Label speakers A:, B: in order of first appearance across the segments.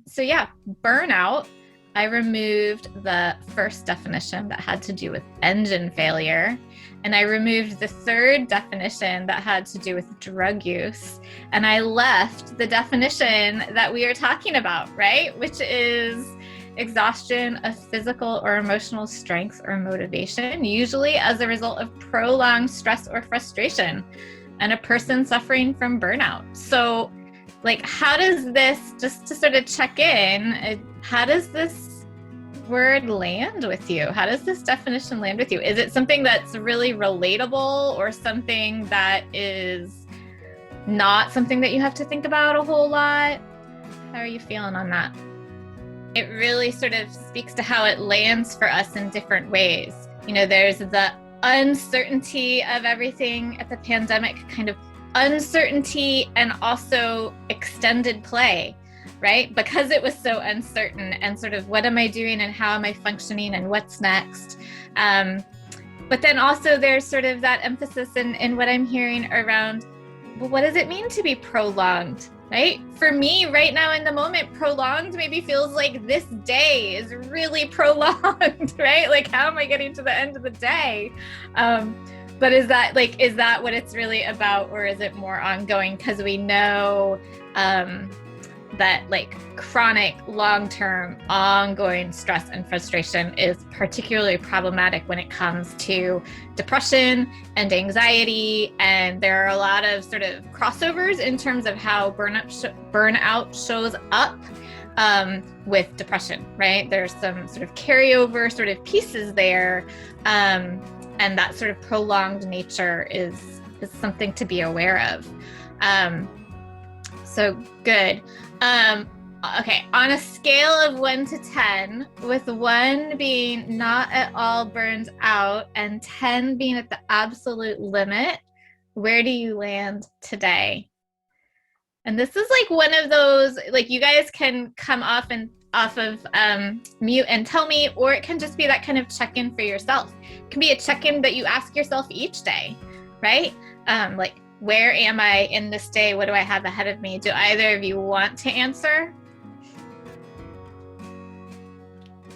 A: So yeah, burnout. I removed the first definition that had to do with engine failure. And I removed the third definition that had to do with drug use. And I left the definition that we are talking about, right? Which is exhaustion of physical or emotional strength or motivation, usually as a result of prolonged stress or frustration, and a person suffering from burnout. So, like, how does this, just to sort of check in, how does this word land with you? How does this definition land with you? Is it something that's really relatable, or something that is not something that you have to think about a whole lot? How are you feeling on that? It really sort of speaks to how it lands for us in different ways. You know, there's the uncertainty of everything at the pandemic, kind of uncertainty, and also extended play, right? Because it was so uncertain, and sort of what am I doing and how am I functioning and what's next? But then also there's sort of that emphasis in what I'm hearing around, well, what does it mean to be prolonged, right? For me right now in the moment, prolonged maybe feels like this day is really prolonged, right? Like, how am I getting to the end of the day? But is that what it's really about, or is it more ongoing? Because we know that like chronic, long-term, ongoing stress and frustration is particularly problematic when it comes to depression and anxiety. And there are a lot of sort of crossovers in terms of how burnout shows up with depression, right? There's some sort of carryover sort of pieces there. And that sort of prolonged nature is something to be aware of. So good. Okay, on a scale of 1 to 10, with 1 being not at all burned out and 10 being at the absolute limit, where do you land today? And this is like one of those, like, you guys can come off of mute and tell me, or it can just be that kind of check-in for yourself. It can be a check-in that you ask yourself each day, right? Like, where am I in this day? What do I have ahead of me? Do either of you want to answer?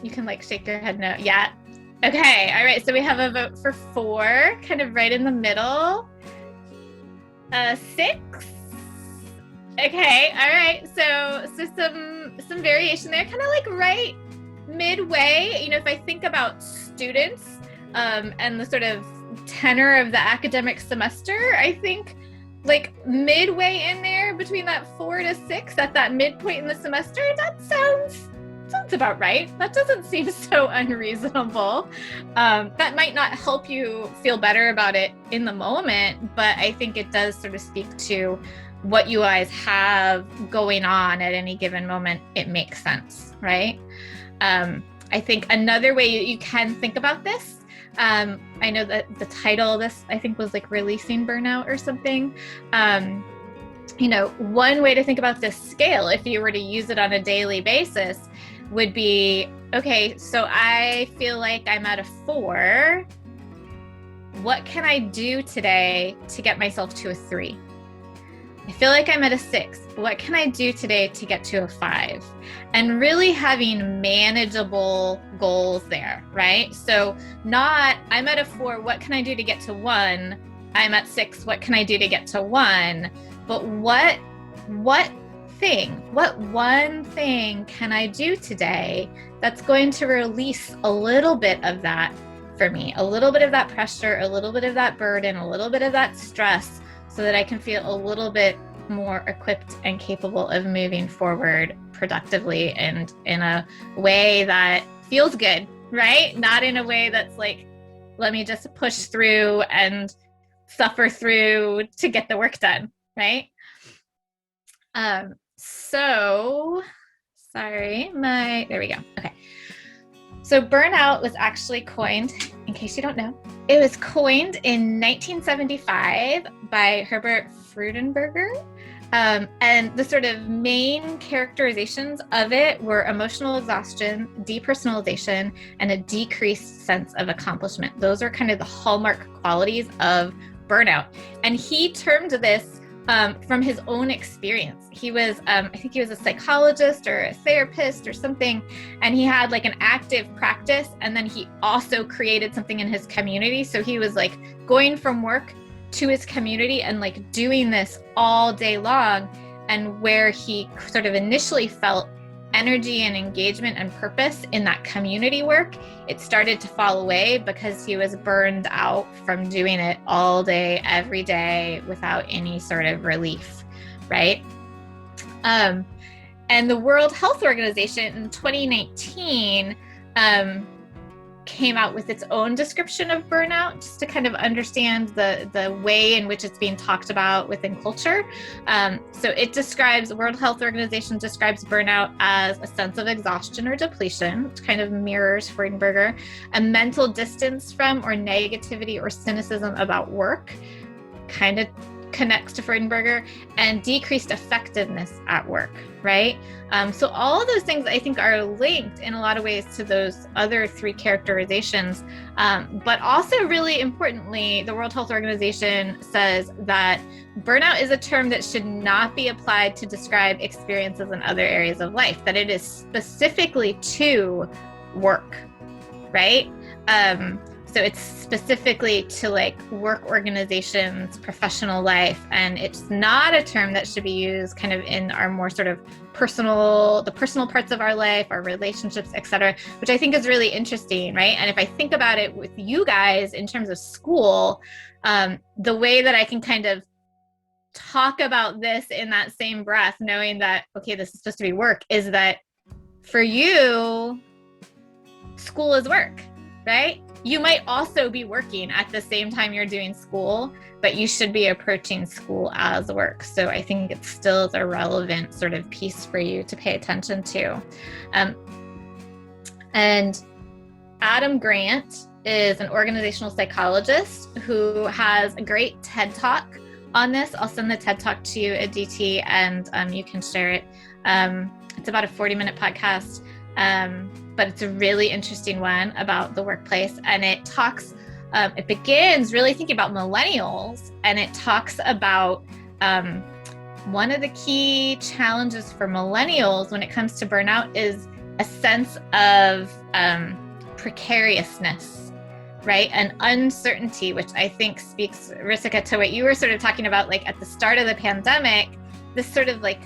A: You can like shake your head no. Yeah. Okay. All right. So we have a vote for 4, kind of right in the middle. 6. Okay. All right. So some variation there, kind of like right midway. You know, if I think about students and the sort of tenor of the academic semester, I think like midway in there between that 4 to 6 at that midpoint in the semester, that sounds about right. That doesn't seem so unreasonable. That might not help you feel better about it in the moment, but I think it does sort of speak to what you guys have going on at any given moment. It makes sense, right? I think another way you can think about this, I know that the title of this, I think, was like Releasing Burnout or something. You know, one way to think about this scale, if you were to use it on a daily basis, would be, okay, so I feel like I'm at a 4. What can I do today to get myself to a 3? I feel like I'm at a 6. What can I do today to get to a 5? And really having manageable goals there, right? So not, I'm at a 4, what can I do to get to 1? I'm at 6, what can I do to get to 1? But what one thing can I do today that's going to release a little bit of that for me, a little bit of that pressure, a little bit of that burden, a little bit of that stress, so that I can feel a little bit more equipped and capable of moving forward productively and in a way that feels good, right? Not in a way that's like, let me just push through and suffer through to get the work done, right? So, sorry, there we go. Okay. So burnout was actually coined, in case you don't know, it was coined in 1975 by Herbert Freudenberger. And the sort of main characterizations of it were emotional exhaustion, depersonalization, and a decreased sense of accomplishment. Those are kind of the hallmark qualities of burnout. And he termed this from his own experience. He was, I think he was a psychologist or a therapist or something, and he had like an active practice, and then he also created something in his community. So he was like going from work to his community and like doing this all day long. And where he sort of initially felt energy and engagement and purpose in that community work, it started to fall away because he was burned out from doing it all day, every day, without any sort of relief, right? And the World Health Organization in 2019 came out with its own description of burnout, just to kind of understand the way in which it's being talked about within culture. So it describes, the World Health Organization describes burnout as a sense of exhaustion or depletion, which kind of mirrors Freudenberger, a mental distance from or negativity or cynicism about work, kind of connects to Freudenberger, and decreased effectiveness at work, right? So all of those things I think are linked in a lot of ways to those other three characterizations. But also really importantly, the World Health Organization says that burnout is a term that should not be applied to describe experiences in other areas of life, that it is specifically to work, right? So it's specifically to like work organizations, professional life, and it's not a term that should be used kind of in our more sort of the personal parts of our life, our relationships, et cetera, which I think is really interesting, right? And if I think about it with you guys in terms of school, the way that I can kind of talk about this in that same breath, knowing that, okay, this is supposed to be work, is that for you, school is work, right? You might also be working at the same time you're doing school, but you should be approaching school as work. So I think it still is a relevant sort of piece for you to pay attention to. And Adam Grant is an organizational psychologist who has a great TED Talk on this. I'll send the TED Talk to you at DT, and you can share it. It's about a 40-minute podcast. But it's a really interesting one about the workplace. And it talks, it begins really thinking about millennials, and it talks about one of the key challenges for millennials when it comes to burnout is a sense of precariousness, right? And uncertainty, which I think speaks, Risika, to what you were sort of talking about, like at the start of the pandemic, this sort of like,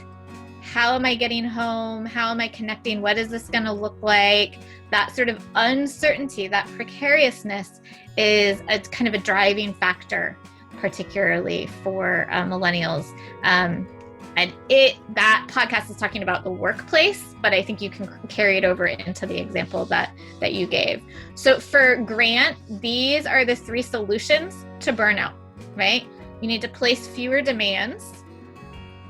A: how am I getting home? How am I connecting? What is this going to look like? That sort of uncertainty, that precariousness is a kind of a driving factor, particularly for millennials. And that podcast is talking about the workplace, but I think you can carry it over into the example that you gave. So for Grant, these are the three solutions to burnout, right? You need to place fewer demands.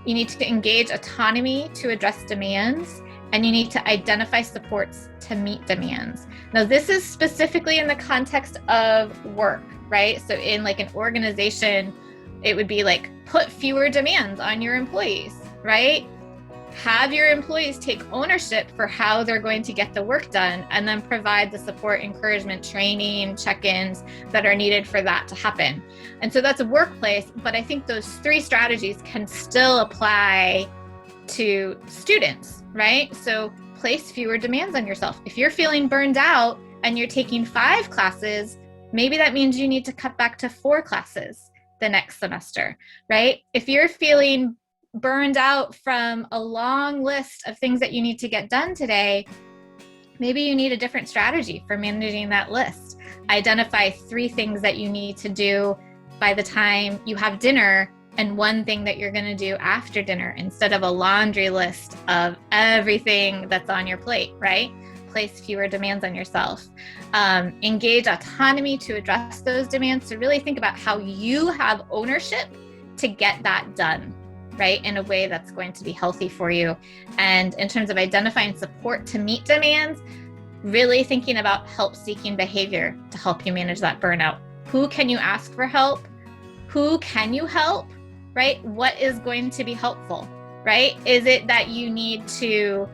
A: You need to engage autonomy to address demands, and you need to identify supports to meet demands. Now, this is specifically in the context of work, right? So in like an organization, it would be like put fewer demands on your employees, right? Have your employees take ownership for how they're going to get the work done, and then provide the support, encouragement, training, check-ins that are needed for that to happen. And so that's a workplace, but I think those three strategies can still apply to students, right? So place fewer demands on yourself. If you're feeling burned out and you're taking 5 classes, maybe that means you need to cut back to 4 classes the next semester, right? If you're feeling burned out from a long list of things that you need to get done today, maybe you need a different strategy for managing that list. Identify 3 things that you need to do by the time you have dinner, and 1 thing that you're going to do after dinner, instead of a laundry list of everything that's on your plate, right? Place fewer demands on yourself. Engage autonomy to address those demands. So really think about how you have ownership to get that done, right? In a way that's going to be healthy for you. And in terms of identifying support to meet demands, really thinking about help-seeking behavior to help you manage that burnout. Who can you ask for help? Who can you help, right? What is going to be helpful, right? Is it that you need to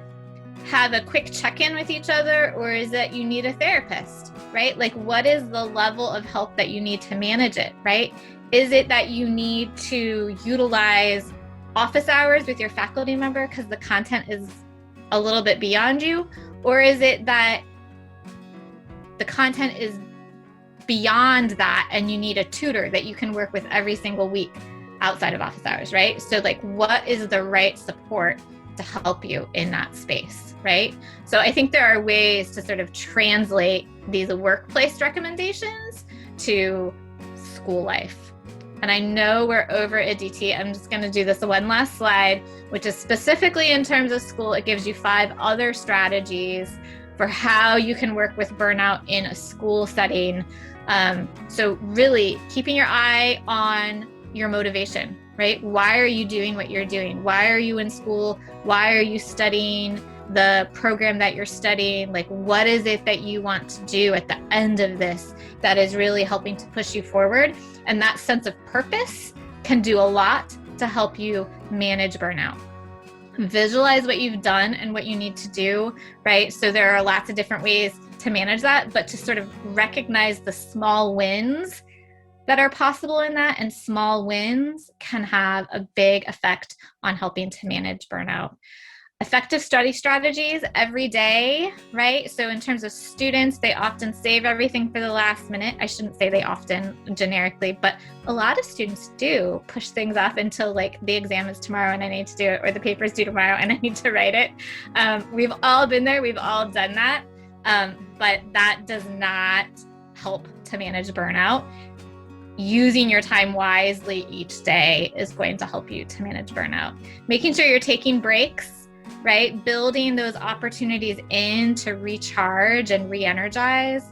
A: have a quick check-in with each other, or is it you need a therapist, right? Like, what is the level of help that you need to manage it, right? Is it that you need to utilize office hours with your faculty member because the content is a little bit beyond you? Or is it that the content is beyond that and you need a tutor that you can work with every single week outside of office hours, right? So like, what is the right support to help you in that space, right? So I think there are ways to sort of translate these workplace recommendations to school life. And I know we're over Aditi. I'm just going to do this one last slide, which is specifically in terms of school. It gives you 5 other strategies for how you can work with burnout in a school setting. So really keeping your eye on your motivation, right? Why are you doing what you're doing? Why are you in school? Why are you studying the program that you're studying? Like, what is it that you want to do at the end of this that is really helping to push you forward? And that sense of purpose can do a lot to help you manage burnout. Visualize what you've done and what you need to do, right? So there are lots of different ways to manage that, but to sort of recognize the small wins that are possible in that, and small wins can have a big effect on helping to manage burnout. Effective study strategies every day, right? So in terms of students, they often save everything for the last minute. I shouldn't say they often generically, but a lot of students do push things off until like the exam is tomorrow and I need to do it, or the paper is due tomorrow and I need to write it. We've all been there. We've all done that. But that does not help to manage burnout. Using your time wisely each day is going to help you to manage burnout. Making sure you're taking breaks, right? Building those opportunities in to recharge and re-energize.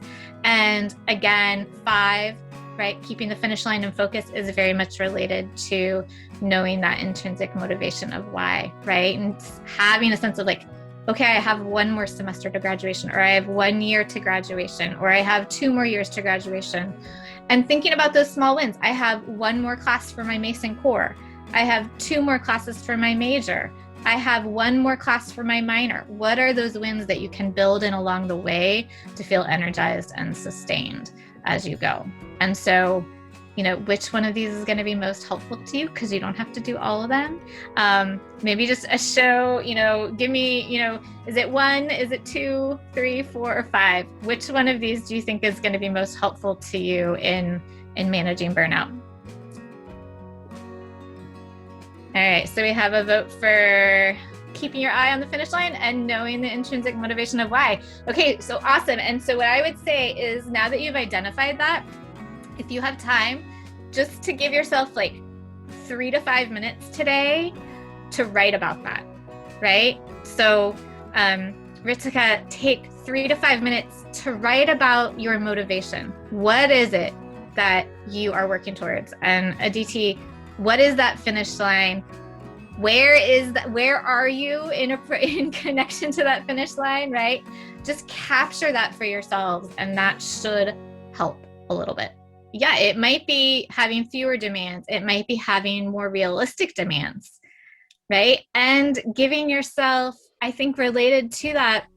A: And again, 5, right? Keeping the finish line in focus is very much related to knowing that intrinsic motivation of why, right? And having a sense of like, okay, I have 1 more semester to graduation, or I have 1 year to graduation, or I have 2 more years to graduation. And thinking about those small wins. I have 1 more class for my Mason core. I have 2 more classes for my major. I have 1 more class for my minor. What are those wins that you can build in along the way to feel energized and sustained as you go? And so, which one of these is going to be most helpful to you? Because you don't have to do all of them. Maybe just a show, give me, is it 1, is it 2, 3, 4, or 5? Which one of these do you think is going to be most helpful to you in managing burnout? All right, so we have a vote for keeping your eye on the finish line and knowing the intrinsic motivation of why. Okay, so awesome. And so what I would say is, now that you've identified that, if you have time, just to give yourself like 3 to 5 minutes today to write about that, right? So Ritika, take 3 to 5 minutes to write about your motivation. What is it that you are working towards? And Aditi, what is that finish line? Where are you in connection to that finish line, right? Just capture that for yourselves, and that should help a little bit. Yeah, it might be having fewer demands. It might be having more realistic demands, right? And giving yourself, I think related to that,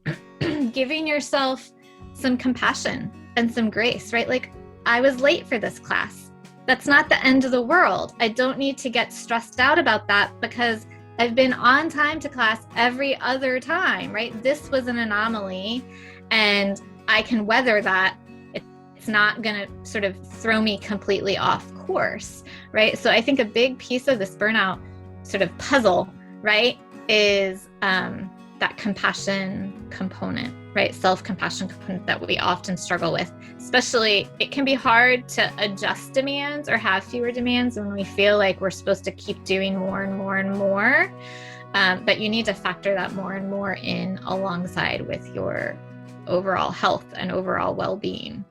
A: giving yourself some compassion and some grace, right? Like, I was late for this class. That's not the end of the world. I don't need to get stressed out about that because I've been on time to class every other time, right? This was an anomaly and I can weather that. It's not going to sort of throw me completely off course, right? So I think a big piece of this burnout sort of puzzle, right, is that compassion component, right? Self-compassion component that we often struggle with. Especially, it can be hard to adjust demands or have fewer demands when we feel like we're supposed to keep doing more and more and more. But you need to factor that more and more in alongside with your overall health and overall well-being.